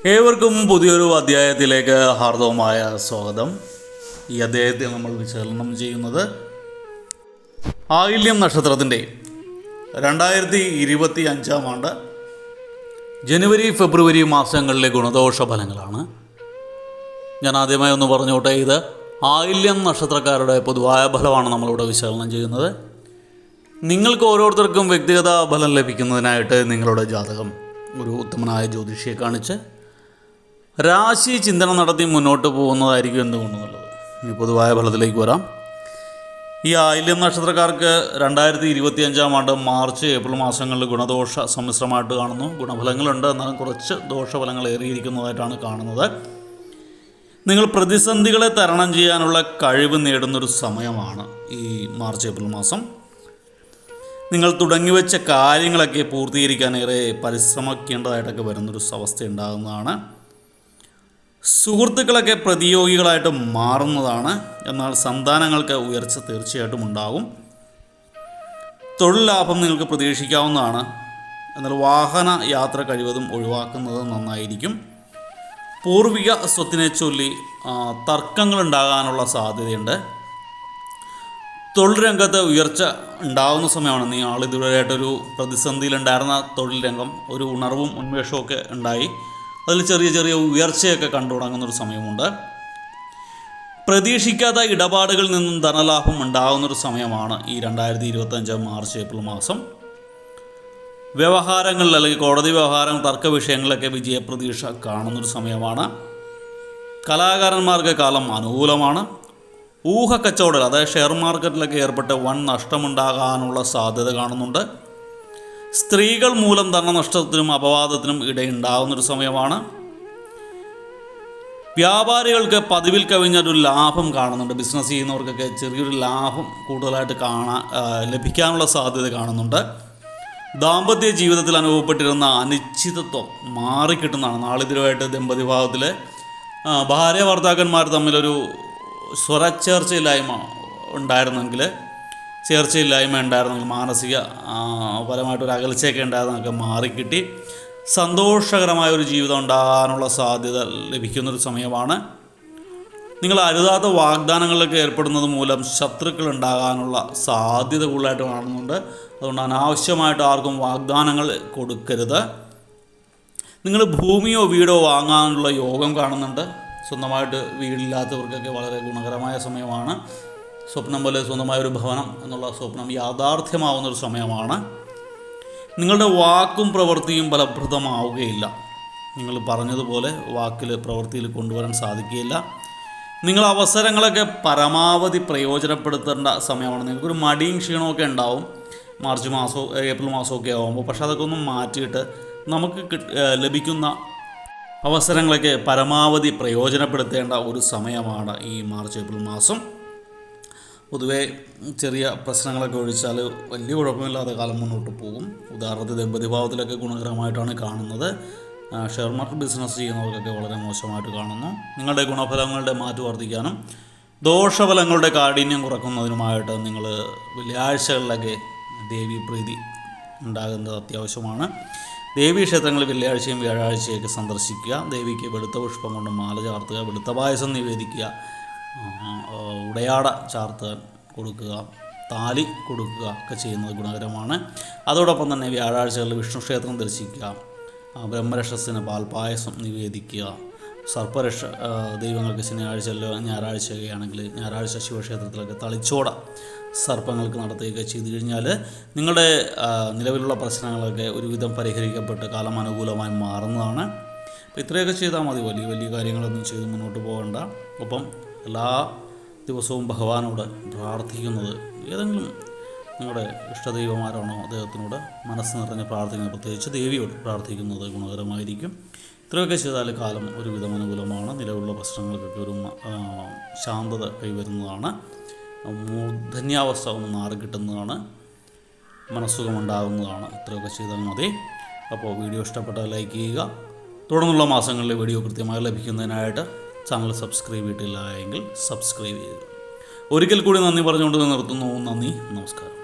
ഏവർക്കും പുതിയൊരു അധ്യായത്തിലേക്ക് ഹാർദവമായ സ്വാഗതം. ഈ അധ്യായത്തിൽ നമ്മൾ വിശകലനം ചെയ്യുന്നത് ആയില്യം നക്ഷത്രത്തിൻ്റെ 2025 ആണ്ട് ജനുവരി ഫെബ്രുവരി മാസങ്ങളിലെ ഗുണദോഷ ഫലങ്ങളാണ്. ഞാൻ ആദ്യമായി ഒന്ന് പറഞ്ഞോട്ടെ, ഇത് ആയില്യം നക്ഷത്രക്കാരുടെ പൊതുവായ ഫലമാണ് നമ്മളിവിടെ വിശകലനം ചെയ്യുന്നത്. നിങ്ങൾക്ക് ഓരോരുത്തർക്കും വ്യക്തിഗത ഫലം ലഭിക്കുന്നതിനായിട്ട് നിങ്ങളുടെ ജാതകം ഒരു ഉത്തമനായ ജ്യോതിഷിയെ കാണിച്ച് രാശി ചിന്തനം നടത്തി മുന്നോട്ട് പോകുന്നതായിരിക്കും എന്തുകൊണ്ട് നല്ലത്. ഇനി പൊതുവായ ഫലത്തിലേക്ക് വരാം. ഈ ആയില്യം നക്ഷത്രക്കാർക്ക് 2025 ആണ്ട് മാർച്ച് ഏപ്രിൽ മാസങ്ങളിൽ ഗുണദോഷ സമ്മിശ്രമായിട്ട് കാണുന്നു. ഗുണഫലങ്ങളുണ്ട്, എന്നാലും കുറച്ച് ദോഷഫലങ്ങൾ ഏറിയിരിക്കുന്നതായിട്ടാണ് കാണുന്നത്. നിങ്ങൾ പ്രതിസന്ധികളെ തരണം ചെയ്യാനുള്ള കഴിവ് നേടുന്നൊരു സമയമാണ് ഈ മാർച്ച് ഏപ്രിൽ മാസം. നിങ്ങൾ തുടങ്ങിവെച്ച കാര്യങ്ങളൊക്കെ പൂർത്തീകരിക്കാനേറെ പരിശ്രമിക്കേണ്ടതായിട്ടൊക്കെ വരുന്നൊരു അവസ്ഥ ഉണ്ടാകുന്നതാണ്. സുഹൃത്തുക്കളൊക്കെ പ്രതിയോഗികളായിട്ട് മാറുന്നതാണ്. എന്നാൽ സന്താനങ്ങൾക്ക് ഉയർച്ച തീർച്ചയായിട്ടും ഉണ്ടാകും. തൊഴിൽ ലാഭം നിങ്ങൾക്ക് പ്രതീക്ഷിക്കാവുന്നതാണ്. എന്നാൽ വാഹന യാത്ര കഴിവതും ഒഴിവാക്കുന്നത് നന്നായിരിക്കും. പൂർവിക സ്വത്തിനെ ചൊല്ലി തർക്കങ്ങൾ ഉണ്ടാകാനുള്ള സാധ്യതയുണ്ട്. തൊഴിൽ രംഗത്ത് ഉയർച്ച ഉണ്ടാകുന്ന സമയമാണ്. ആളിതുവരെയായിട്ടൊരു പ്രതിസന്ധിയിലുണ്ടായിരുന്ന തൊഴിൽ രംഗം ഒരു ഉണർവും ഉന്മേഷവും ഒക്കെ ഉണ്ടായി. അതിൽ ചെറിയ ചെറിയ ഉയർച്ചയൊക്കെ കണ്ടു തുടങ്ങുന്നൊരു സമയമുണ്ട്. പ്രതീക്ഷിക്കാത്ത ഇടപാടുകളിൽ നിന്നും ധനലാഭം ഉണ്ടാകുന്നൊരു സമയമാണ് ഈ 2025 മാർച്ച് ഏപ്രിൽ മാസം. വ്യവഹാരങ്ങളിൽ അല്ലെങ്കിൽ കോടതി വ്യവഹാരം, തർക്ക വിഷയങ്ങളിലൊക്കെ വിജയപ്രതീക്ഷ കാണുന്നൊരു സമയമാണ്. കലാകാരന്മാർക്ക് കാലം അനുകൂലമാണ്. ഊഹക്കച്ചവടം, അതായത് ഷെയർ മാർക്കറ്റിലൊക്കെ ഏർപ്പെട്ട് വൻ നഷ്ടമുണ്ടാകാനുള്ള സാധ്യത കാണുന്നുണ്ട്. സ്ത്രീകൾ മൂലം ധനനഷ്ടത്തിനും അപവാദത്തിനും ഇടയുണ്ടാകുന്നൊരു സമയമാണ്. വ്യാപാരികൾക്ക് പതിവിൽ കവിഞ്ഞൊരു ലാഭം കാണുന്നുണ്ട്. ബിസിനസ് ചെയ്യുന്നവർക്കൊക്കെ ചെറിയൊരു ലാഭം കൂടുതലായിട്ട് ലഭിക്കാനുള്ള സാധ്യത കാണുന്നുണ്ട്. ദാമ്പത്യ ജീവിതത്തിൽ അനുഭവപ്പെട്ടിരുന്ന അനിശ്ചിതത്വം മാറിക്കിട്ടുന്നതാണ്. നാളിതുവരെയായിട്ട് ദമ്പതി വിഭാഗത്തിൽ ഭാര്യ ഭർത്താക്കന്മാർ തമ്മിലൊരു സ്വരച്ചേർച്ചയില്ലായ്മ ഉണ്ടായിരുന്നെങ്കിൽ മാനസിക പരമായിട്ടൊരു അകൽച്ചയൊക്കെ ഉണ്ടായിരുന്നതൊക്കെ മാറിക്കിട്ടി സന്തോഷകരമായ ഒരു ജീവിതം ഉണ്ടാകാനുള്ള സാധ്യത ലഭിക്കുന്നൊരു സമയമാണ്. നിങ്ങൾ അരുതാത്ത വാഗ്ദാനങ്ങളിലൊക്കെ ഏർപ്പെടുന്നത് മൂലം ശത്രുക്കൾ ഉണ്ടാകാനുള്ള സാധ്യത കൂടുതലായിട്ട് കാണുന്നുണ്ട്. അതുകൊണ്ട് അനാവശ്യമായിട്ട് ആർക്കും വാഗ്ദാനങ്ങൾ കൊടുക്കരുത്. നിങ്ങൾ ഭൂമിയോ വീടോ വാങ്ങാനുള്ള യോഗം കാണുന്നുണ്ട്. സ്വന്തമായിട്ട് വീടില്ലാത്തവർക്കൊക്കെ വളരെ ഗുണകരമായ സമയമാണ്. സ്വപ്നം പോലെ സ്വന്തമായൊരു ഭവനം എന്നുള്ള സ്വപ്നം യാഥാർത്ഥ്യമാവുന്നൊരു സമയമാണ്. നിങ്ങളുടെ വാക്കും പ്രവൃത്തിയും ഫലപ്രദമാവുകയില്ല. നിങ്ങൾ പറഞ്ഞതുപോലെ വാക്കിൽ പ്രവൃത്തിയിൽ കൊണ്ടുവരാൻ സാധിക്കുകയില്ല. നിങ്ങൾ അവസരങ്ങളൊക്കെ പരമാവധി പ്രയോജനപ്പെടുത്തേണ്ട സമയമാണ്. നിങ്ങൾക്കൊരു മടിയും ക്ഷീണമൊക്കെ ഉണ്ടാവും മാർച്ച് മാസവും ഏപ്രിൽ മാസമൊക്കെ ആകുമ്പോൾ. പക്ഷേ അതൊക്കെ ഒന്ന് മാറ്റിയിട്ട് നമുക്ക് ലഭിക്കുന്ന അവസരങ്ങളൊക്കെ പരമാവധി പ്രയോജനപ്പെടുത്തേണ്ട ഒരു സമയമാണ് ഈ മാർച്ച് ഏപ്രിൽ മാസം. പൊതുവേ ചെറിയ പ്രശ്നങ്ങളൊക്കെ ഒഴിച്ചാൽ വലിയ കുഴപ്പമില്ലാതെ കാലം മുന്നോട്ട് പോകും. ഉദാഹരണത്തിന് ദമ്പതി ഭാവത്തിലൊക്കെ ഗുണകരമായിട്ടാണ് കാണുന്നത്. ഷെയർ മാർക്കറ്റ് ബിസിനസ് ചെയ്യുന്നവർക്കൊക്കെ വളരെ മോശമായിട്ട് കാണുന്നു. നിങ്ങളുടെ ഗുണഫലങ്ങളുടെ മാറ്റം വർദ്ധിക്കാനും ദോഷഫലങ്ങളുടെ കാഠിന്യം കുറയ്ക്കുന്നതിനുമായിട്ട് നിങ്ങൾ വെള്ളിയാഴ്ചകളിലൊക്കെ ദേവീപ്രീതി ഉണ്ടാകുന്നത് അത്യാവശ്യമാണ്. ദേവീ ക്ഷേത്രങ്ങളിൽ വെള്ളിയാഴ്ചയും വ്യാഴാഴ്ചയൊക്കെ സന്ദർശിക്കുക. ദേവിക്ക് വെളുത്ത പുഷ്പം കൊണ്ട് മാല ചാർത്തുക, വെളുത്ത പായസം നിവേദിക്കുക, ഉടയാട ചാർത്താൻ കൊടുക്കുക, താലി കൊടുക്കുക ഒക്കെ ചെയ്യുന്നത് ഗുണകരമാണ്. അതോടൊപ്പം തന്നെ വ്യാഴാഴ്ചകളിൽ വിഷ്ണു ക്ഷേത്രം ദർശിക്കുക, ബ്രഹ്മരക്ഷസിന് പാൽപായസം നിവേദിക്കുക, സർപ്പരക്ഷ ദൈവങ്ങൾക്ക് ശനിയാഴ്ചയിലോ ഞായറാഴ്ചയൊക്കെയാണെങ്കിൽ ഞായറാഴ്ച ശിവക്ഷേത്രത്തിലൊക്കെ തളിച്ചോട സർപ്പങ്ങൾക്ക് നടത്തുകയൊക്കെ ചെയ്തു കഴിഞ്ഞാൽ നിങ്ങളുടെ നിലവിലുള്ള പ്രശ്നങ്ങളൊക്കെ ഒരുവിധം പരിഹരിക്കപ്പെട്ട് കാലം അനുകൂലമായി മാറുന്നതാണ്. അപ്പോൾ ഇത്രയൊക്കെ ചെയ്താൽ മതി. വലിയ വലിയ കാര്യങ്ങളൊന്നും ചെയ്ത് മുന്നോട്ട് പോകണ്ട. ഒപ്പം എല്ലാ ദിവസവും ഭഗവാനോട് പ്രാർത്ഥിക്കുന്നത്, ഏതെങ്കിലും നിങ്ങളുടെ ഇഷ്ടദൈവമാരാണോ അദ്ദേഹത്തിനോട് മനസ്സ് നിറഞ്ഞ് പ്രാർത്ഥിക്കുന്നത്, പ്രത്യേകിച്ച് ദേവിയോട് പ്രാർത്ഥിക്കുന്നത് ഗുണകരമായിരിക്കും. ഇത്രയൊക്കെ ചെയ്താൽ കാലം ഒരുവിധം അനുകൂലമാണ്. നിലവിലുള്ള പ്രശ്നങ്ങൾക്കൊക്കെ ഒരു ശാന്തത കൈവരുന്നതാണ്. മൂർധന്യാവസ്ഥ ഒന്ന് മാറിക്കിട്ടുന്നതാണ്. മനസ്സുഖമുണ്ടാകുന്നതാണ്. ഇത്രയൊക്കെ ചെയ്താൽ മതി. അപ്പോൾ വീഡിയോ ഇഷ്ടപ്പെട്ടാൽ ലൈക്ക് ചെയ്യുക. തുടർന്നുള്ള മാസങ്ങളിലെ വീഡിയോ കൃത്യമായി ലഭിക്കുന്നതിനായിട്ട് ചാനൽ സബ്സ്ക്രൈബ് ചെയ്തിട്ടില്ല എങ്കിൽ സബ്സ്ക്രൈബ് ചെയ്യുക. ഒരിക്കൽ കൂടി നന്ദി പറഞ്ഞുകൊണ്ട് നിർത്തുന്നു. നന്ദി, നമസ്കാരം.